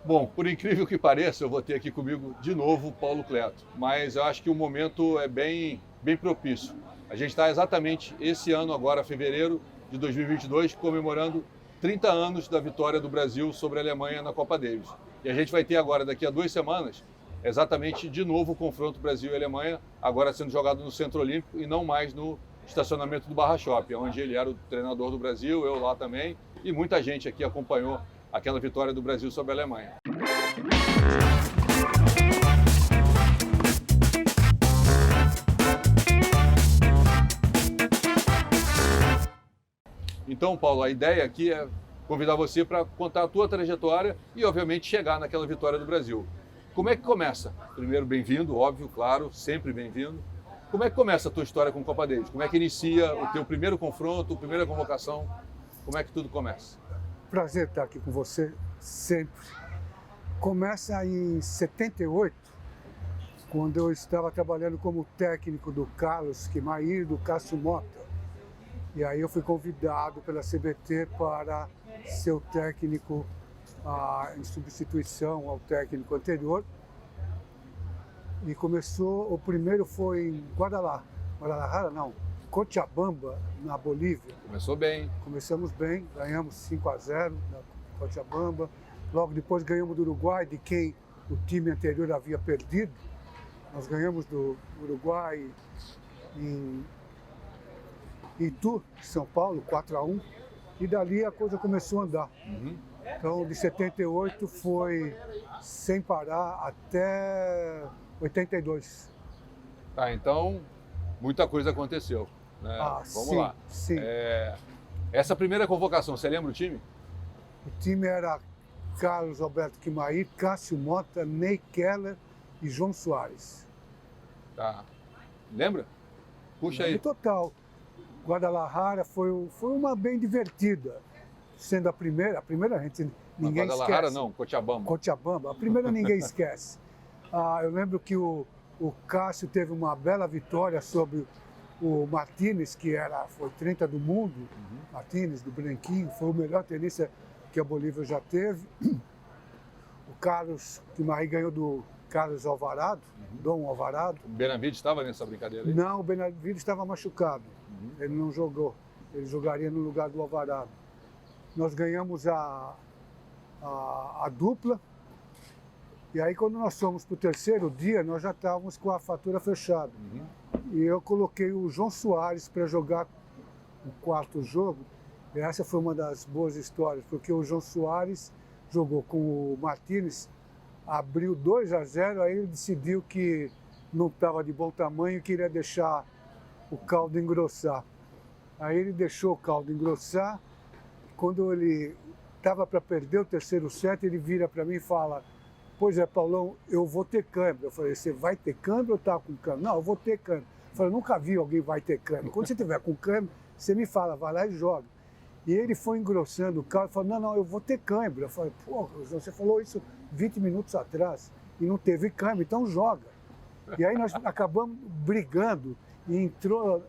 Bom, por incrível que pareça, eu vou ter aqui comigo de novo o Paulo Cleto, mas eu acho que o momento é bem propício. A gente está exatamente esse ano, agora, fevereiro de 2022, comemorando 30 anos da vitória do Brasil sobre a Alemanha na Copa Davis. E a gente vai ter agora, daqui a 2 semanas, exatamente de novo o confronto Brasil e Alemanha, agora sendo jogado no Centro Olímpico e não mais no estacionamento do Barra Shopping, onde ele era o treinador do Brasil, eu lá também, e muita gente aqui acompanhou aquela vitória do Brasil sobre a Alemanha. Então, Paulo, a ideia aqui é convidar você para contar a tua trajetória e, obviamente, chegar naquela vitória do Brasil. Como é que começa? Primeiro, bem-vindo, óbvio, claro, sempre bem-vindo. Como é que começa a tua história com o Copa Davis? Como é que inicia o teu primeiro confronto, primeira convocação? Como é que tudo começa? Prazer estar aqui com você, sempre. Começa em 78, quando eu estava trabalhando como técnico do Carlos Quimair e do Cássio Mota. E aí eu fui convidado pela CBT para ser o técnico em substituição ao técnico anterior. E começou, o primeiro foi em Guadalajara não, Cochabamba, na Bolívia. Começou bem. Começamos bem, ganhamos 5-0 na Cochabamba. Logo depois ganhamos do Uruguai, de quem o time anterior havia perdido. Nós ganhamos do Uruguai em Itu, São Paulo, 4-1. E dali a coisa começou a andar. Então, de 78 foi sem parar até 82. Tá, então muita coisa aconteceu. Né? Vamos sim, lá. Sim. Essa primeira convocação, você lembra o time? O time era Carlos Alberto Quimair, Cássio Mota, Ney Keller e João Soares. Tá. Lembra? Puxa aí. Total. Guadalajara foi uma bem divertida. Sendo a primeira a gente ninguém esquece. Guadalajara não, Cochabamba. Cochabamba. A primeira ninguém esquece. Eu lembro que o Cássio teve uma bela vitória sobre o Martínez, que foi 30 do mundo. Martínez, do Branquinho, foi o melhor tenista que a Bolívia já teve. O Carlos Quimair ganhou do Carlos Alvarado, Dom Alvarado. O Benavides estava nessa brincadeira aí? Não, o Benavides estava machucado. Ele não jogou. Ele jogaria no lugar do Alvarado. Nós ganhamos a dupla. E aí, quando nós fomos para o terceiro dia, nós já estávamos com a fatura fechada. E eu coloquei o João Soares para jogar o quarto jogo. E essa foi uma das boas histórias, porque o João Soares jogou com o Martínez, abriu 2-0, aí ele decidiu que não estava de bom tamanho e queria deixar o caldo engrossar. Aí ele deixou o caldo engrossar. Quando ele estava para perder o terceiro set, ele vira para mim e fala: "Pois é, Paulão, eu vou ter câmbio." Eu falei: "Você vai ter câmbio ou tá com câmbio?" "Não, eu vou ter câmbio." Eu falei: "Nunca vi alguém vai ter câmbio. Quando você tiver com câmbio, você me fala, vai lá e joga." E ele foi engrossando o caldo e falou: "Não, eu vou ter câmbio." Eu falei: "Pô, você falou isso 20 minutos atrás e não teve câmbio, então joga." E aí nós acabamos brigando e entrou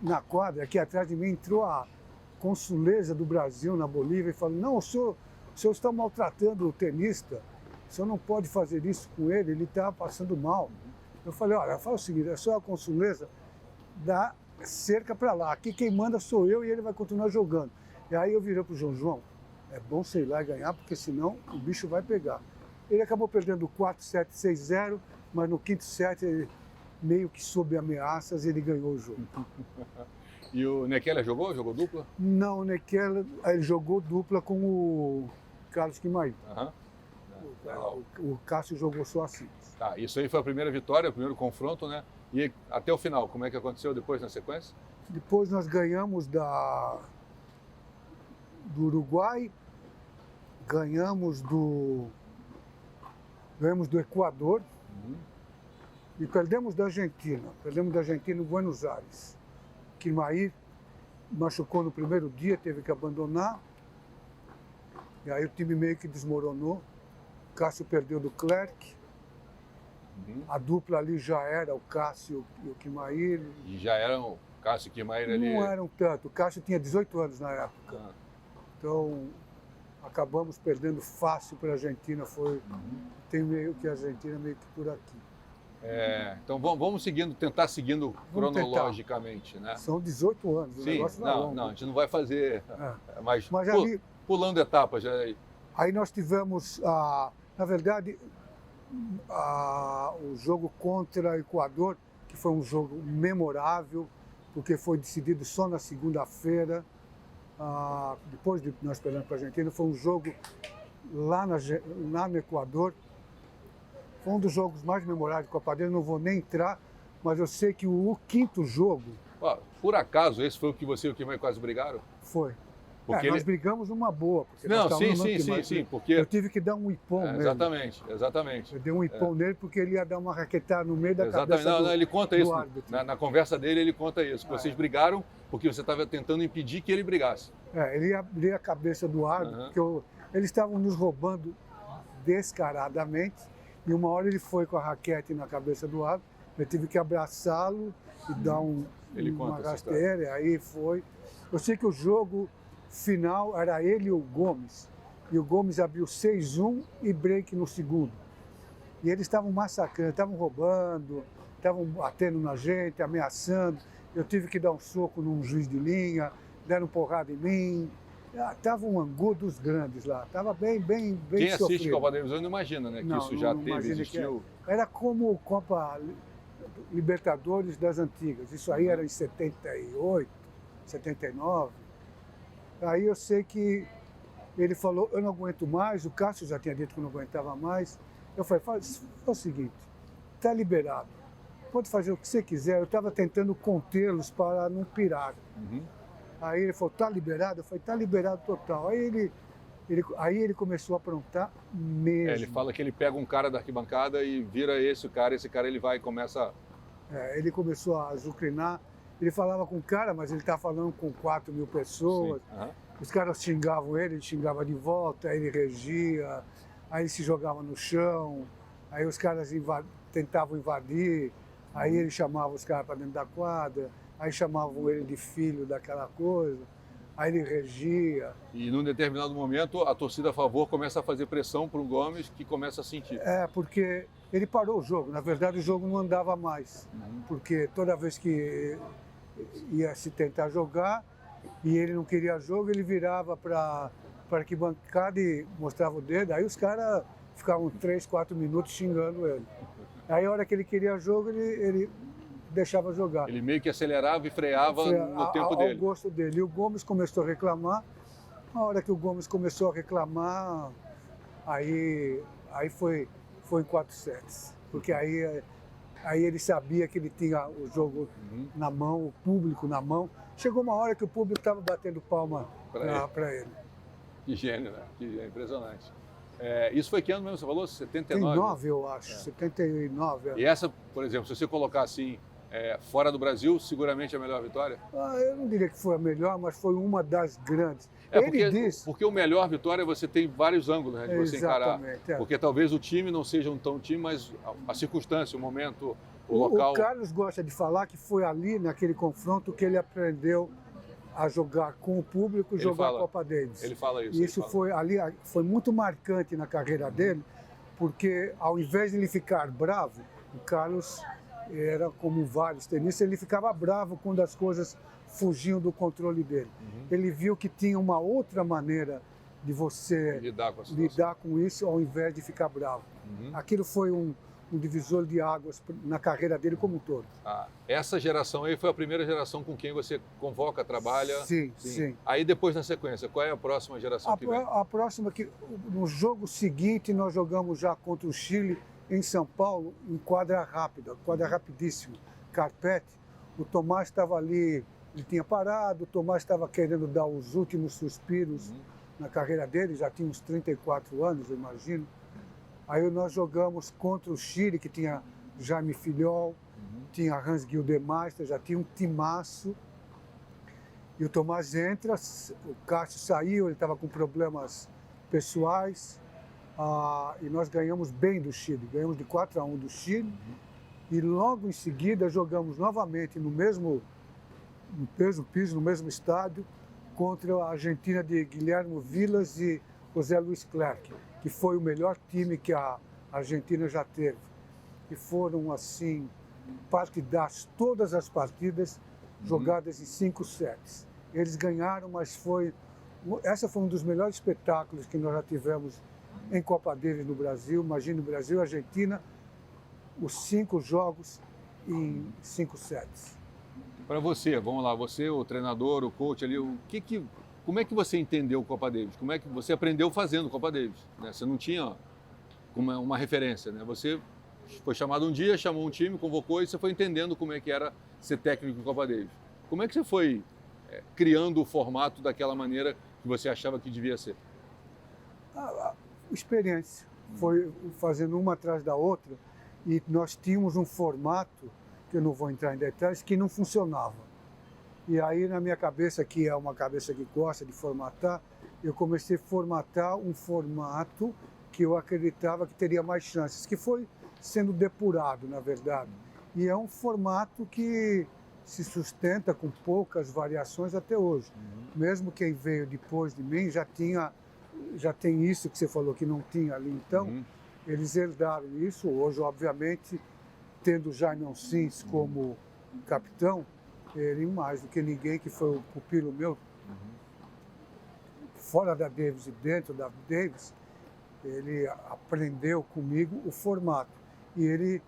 na quadra, aqui atrás de mim, entrou a consuleza do Brasil na Bolívia e falou: "Não, o senhor está maltratando o tenista, o senhor não pode fazer isso com ele está passando mal." Eu falei: "Olha, fala o seguinte, é só a consuleza da cerca para lá, aqui quem manda sou eu e ele vai continuar jogando." E aí eu virei para o João: "É bom sei lá ganhar, porque senão o bicho vai pegar." Ele acabou perdendo 4-7, 6-0, mas no quinto set, ele, meio que sob ameaças, ele ganhou o jogo. E o Nekeller jogou? Jogou dupla? Não, o Nekeller, ele jogou dupla com o Carlos Quimair. O Cássio jogou só assim. Tá, isso aí foi a primeira vitória, o primeiro confronto, né? E até o final, como é que aconteceu depois na sequência? Depois nós ganhamos do Uruguai, ganhamos do Equador e perdemos da Argentina. Perdemos da Argentina em Buenos Aires. Quimair machucou no primeiro dia, teve que abandonar. E aí o time meio que desmoronou. Cássio perdeu do Clerc. A dupla ali já era o Cássio e o Quimair. E já eram o Cássio e o Quimair ali? Não eram tanto. O Cássio tinha 18 anos na época. Então, acabamos perdendo fácil para a Argentina, tem meio que a Argentina meio que por aqui. Então vamos tentar seguindo Vamos cronologicamente, né? São 18 anos, o Sim, negócio vai longo. não, a gente não vai fazer, mas ali, pulando etapas. Aí nós tivemos, na verdade, o jogo contra o Equador, que foi um jogo memorável, porque foi decidido só na segunda-feira, depois de nós perdemos para a Argentina, foi um jogo lá no Equador. Foi um dos jogos mais memoráveis da Copa dele, não vou nem entrar, mas eu sei que o quinto jogo... Por acaso, esse foi o que você e o Kimai quase brigaram? Foi. Porque nós brigamos numa boa. Porque sim, porque... Eu tive que dar um ipom nele. Exatamente. Eu dei um ipom nele porque ele ia dar uma raquetada no meio da cabeça ele conta isso. Árbitro. Na conversa dele, ele conta isso. Vocês brigaram porque você estava tentando impedir que ele brigasse. Ele ia abrir a cabeça do árbitro, porque eles estavam nos roubando descaradamente. E uma hora ele foi com a raquete na cabeça do árbitro, eu tive que abraçá-lo e dar uma rasteira, e aí foi. Eu sei que o jogo final era ele e o Gomes. E o Gomes abriu 6-1 e break no segundo. E eles estavam massacrando, estavam roubando, estavam batendo na gente, ameaçando. Eu tive que dar um soco num juiz de linha, deram porrada em mim. Tava um angu dos grandes lá, tava bem Quem sofrido. assiste Copa Televisão não imagina, né? Que isso já teve, existiu. Era como Copa Libertadores das antigas. Isso aí era em 78, 79. Aí eu sei que ele falou, eu não aguento mais, o Cássio já tinha dito que não aguentava mais. Eu falei, faz o seguinte, tá liberado, pode fazer o que você quiser. Eu estava tentando contê-los para não pirar. Aí ele falou, tá liberado? Eu falei, tá liberado total. Aí ele começou a aprontar mesmo. Ele fala que ele pega um cara da arquibancada e vira esse cara ele vai e começa... ele começou a azucrinar. Ele falava com o cara, mas ele estava falando com 4 mil pessoas. Os caras xingavam ele xingava de volta, aí ele regia, aí ele se jogava no chão, aí os caras tentavam invadir, aí ele chamava os caras para dentro da quadra. Aí chamavam ele de filho daquela coisa, aí ele regia. E num determinado momento a torcida a favor começa a fazer pressão para o Gomes, que começa a sentir. Porque ele parou o jogo, na verdade o jogo não andava mais, porque toda vez que ia se tentar jogar e ele não queria jogo, ele virava para a arquibancada e mostrava o dedo, aí os caras ficavam 3, 4 minutos xingando ele. Aí a hora que ele queria jogo, ele deixava jogar. Ele meio que acelerava e freava no tempo dele. Ao gosto dele. E o Gomes começou a reclamar. Na hora que o Gomes começou a reclamar, aí foi em 4 sets. Porque aí ele sabia que ele tinha o jogo na mão, o público na mão. Chegou uma hora que o público estava batendo palma para ele. Que gênio, né? Que gênio, impressionante. Isso foi que ano mesmo, você falou? 79? 79, eu acho. 79. E essa, por exemplo, se você colocar assim, fora do Brasil, seguramente a melhor vitória? Eu não diria que foi a melhor, mas foi uma das grandes. Porque o melhor vitória você tem vários ângulos, né, de você encarar. Porque talvez o time não seja um tão time, mas a circunstância, o momento, o local... O Carlos gosta de falar que foi ali, naquele confronto, que ele aprendeu a jogar com o público e jogar a Copa Davis. Ele fala isso. E isso foi muito marcante na carreira dele, porque ao invés de ele ficar bravo, o Carlos era como vários tenistas, ele ficava bravo quando as coisas fugiam do controle dele. Ele viu que tinha uma outra maneira de você lidar com isso ao invés de ficar bravo. Aquilo foi um divisor de águas na carreira dele como um todo. Essa geração aí foi a primeira geração com quem você convoca, trabalha? Sim. Aí depois, na sequência, qual é a próxima geração que vem? A próxima, no jogo seguinte, nós jogamos já contra o Chile, em São Paulo, em quadra rápida, quadra rapidíssima, carpete. O Tomás estava ali, ele tinha parado, o Tomás estava querendo dar os últimos suspiros na carreira dele, já tinha uns 34 anos, eu imagino. Aí nós jogamos contra o Chile, que tinha Jaime Filhol, tinha Hans Gildemeister, já tinha um timaço. E o Tomás entra, o Cássio saiu, ele estava com problemas pessoais. E nós ganhamos bem do Chile, ganhamos de 4-1 do Chile. E logo em seguida jogamos novamente no mesmo piso, no mesmo estádio, contra a Argentina de Guilherme Vilas e José Luiz Clerc, que foi o melhor time que a Argentina já teve. E foram, assim, partidas, todas as partidas jogadas em 5 sets. Eles ganharam, mas essa foi um dos melhores espetáculos que nós já tivemos em Copa Davis no Brasil. Imagine o Brasil e a Argentina, os 5 jogos em 5 sets. Para você, vamos lá, você, o treinador, o coach ali, como é que você entendeu o Copa Davis? Como é que você aprendeu fazendo Copa Davis? Né? Você não tinha uma referência, né? Você foi chamado um dia, chamou um time, convocou e você foi entendendo como é que era ser técnico em Copa Davis. Como é que você foi criando o formato daquela maneira que você achava que devia ser? A experiência. Foi fazendo uma atrás da outra e nós tínhamos um formato, que eu não vou entrar em detalhes, que não funcionava. E aí na minha cabeça, que é uma cabeça que gosta de formatar, eu comecei a formatar um formato que eu acreditava que teria mais chances, que foi sendo depurado, na verdade. E é um formato que se sustenta com poucas variações até hoje. Mesmo quem veio depois de mim já tem isso que você falou que não tinha ali. Então, eles herdaram isso. Hoje, obviamente, tendo Jaime Oncins como capitão, ele mais do que ninguém, que foi o pupilo meu, fora da Davis e dentro da Davis, ele aprendeu comigo o formato. E ele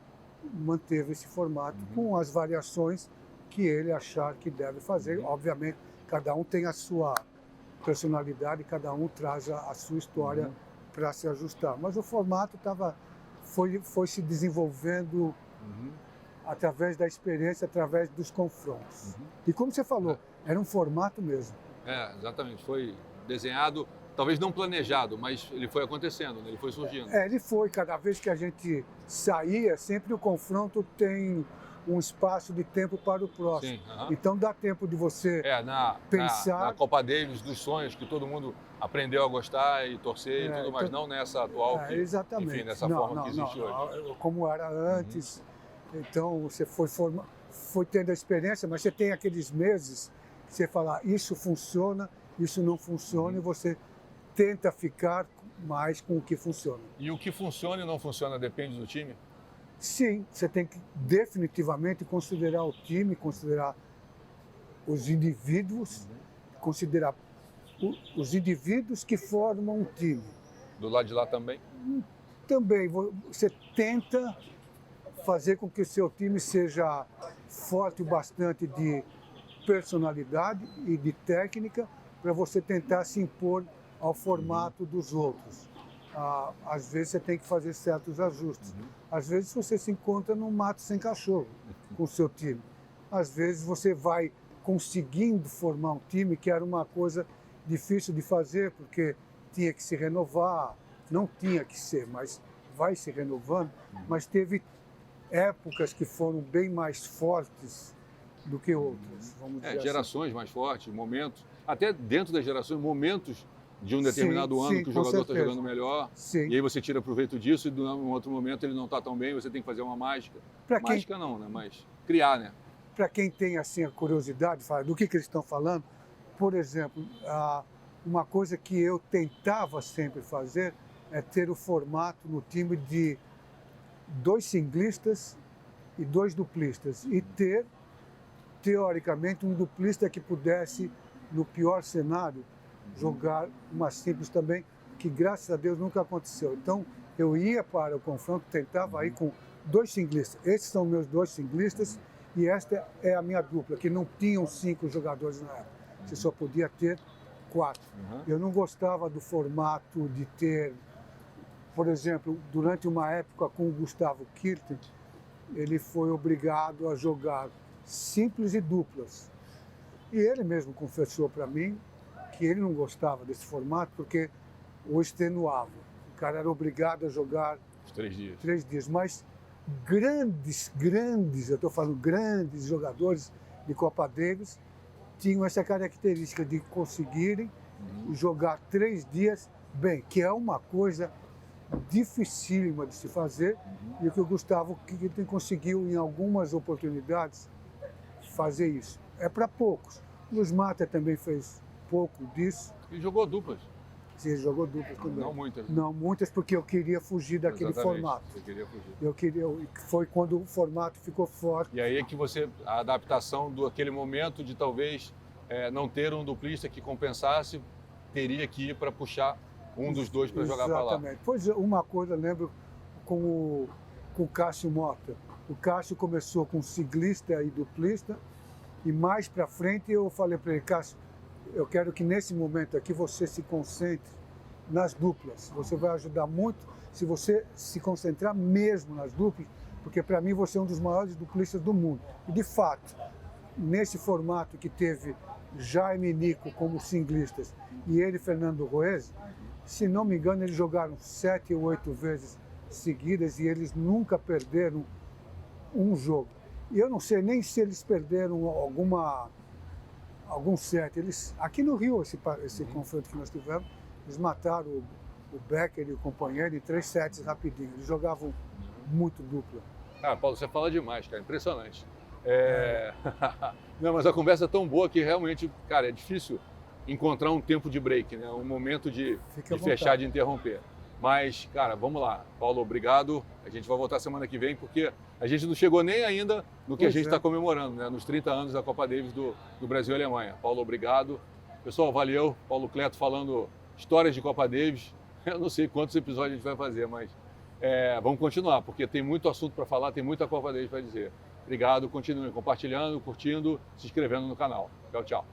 manteve esse formato com as variações que ele achar que deve fazer. Obviamente, cada um tem a sua personalidade, cada um traz a sua história para se ajustar. Mas o formato foi se desenvolvendo através da experiência, através dos confrontos. E como você falou, era um formato mesmo. Exatamente. Foi desenhado, talvez não planejado, mas ele foi acontecendo, né? Ele foi surgindo. Ele foi. Cada vez que a gente saía, sempre o confronto tem um espaço de tempo para o próximo. Sim, então dá tempo de você pensar... Na Copa Davis dos sonhos, que todo mundo aprendeu a gostar e torcer e tudo mais, não nessa atual, exatamente. Enfim, nessa forma que existe hoje. Como era antes. Então você foi tendo a experiência, mas você tem aqueles meses que você fala, isso funciona, isso não funciona, e você tenta ficar mais com o que funciona. E o que funciona e não funciona depende do time? Sim, você tem que definitivamente considerar o time, considerar os indivíduos, considerar os indivíduos que formam um time. Do lado de lá também? Também. Você tenta fazer com que o seu time seja forte o bastante de personalidade e de técnica para você tentar se impor ao formato dos outros. Às vezes você tem que fazer certos ajustes. Às vezes você se encontra num mato sem cachorro com o seu time. Às vezes você vai conseguindo formar um time, que era uma coisa difícil de fazer, porque tinha que se renovar, não tinha que ser, mas vai se renovando. Mas teve épocas que foram bem mais fortes do que outras, vamos dizer gerações assim. Mais fortes, momentos, até dentro das gerações, momentos de um determinado ano que o jogador está jogando melhor, e aí você tira proveito disso e em outro momento ele não está tão bem, você tem que fazer uma mágica. Mágica não, né? Mas criar, né? Para quem tem assim a curiosidade do que eles estão falando, por exemplo, uma coisa que eu tentava sempre fazer é ter o formato no time de 2 singlistas e 2 duplistas, e ter, teoricamente, um duplista que pudesse, no pior cenário, jogar uma simples também, que graças a Deus nunca aconteceu. Então eu ia para o confronto, tentava ir com 2 singlistas. Esses são meus 2 singlistas e esta é a minha dupla, que não tinham 5 jogadores na época. Você só podia ter 4. Eu não gostava do formato de ter, por exemplo, durante uma época com o Gustavo Kirten, ele foi obrigado a jogar simples e duplas. E ele mesmo confessou para mim que ele não gostava desse formato porque o extenuava. O cara era obrigado a jogar os 3 dias. 3 dias. Mas grandes, eu estou falando grandes jogadores de Copa Davis tinham essa característica de conseguirem jogar 3 dias bem, que é uma coisa dificílima de se fazer, e o que o Gustavo Kirten conseguiu em algumas oportunidades fazer isso. É para poucos. O Luiz Mata também fez pouco disso. E jogou duplas. Você jogou duplas também? Não muitas. Não muitas, porque eu queria fugir daquele formato. Você queria fugir. Foi quando o formato ficou forte. E aí é que a adaptação daquele momento de talvez não ter um duplista que compensasse, teria que ir para puxar um dos dois para jogar para lá. Exatamente. Pois uma coisa, eu lembro com o Cássio Mota. O Cássio começou com ciclista e duplista, e mais para frente eu falei para ele, Cássio, eu quero que nesse momento aqui você se concentre nas duplas. Você vai ajudar muito se você se concentrar mesmo nas duplas, porque para mim você é um dos maiores duplistas do mundo. E de fato, nesse formato que teve Jaime e Nico como singlistas e ele, Fernando Roese, se não me engano, eles jogaram 7 ou 8 vezes seguidas e eles nunca perderam um jogo. E eu não sei nem se eles perderam algum set. Aqui no Rio, esse confronto que nós tivemos, eles mataram o Becker e o companheiro em 3 sets rapidinho. Eles jogavam muito dupla. Paulo, você fala demais, cara. Impressionante. Não, mas a conversa é tão boa que realmente, cara, é difícil encontrar um tempo de break, né? Um momento de fechar, de interromper. Mas, cara, vamos lá. Paulo, obrigado. A gente vai voltar semana que vem, porque a gente não chegou nem ainda no que a gente está comemorando, né? Nos 30 anos da Copa Davis do Brasil e Alemanha. Paulo, obrigado. Pessoal, valeu. Paulo Cleto falando histórias de Copa Davis. Eu não sei quantos episódios a gente vai fazer, mas vamos continuar, porque tem muito assunto para falar, tem muita Copa Davis para dizer. Obrigado, continuem compartilhando, curtindo, se inscrevendo no canal. Tchau, tchau.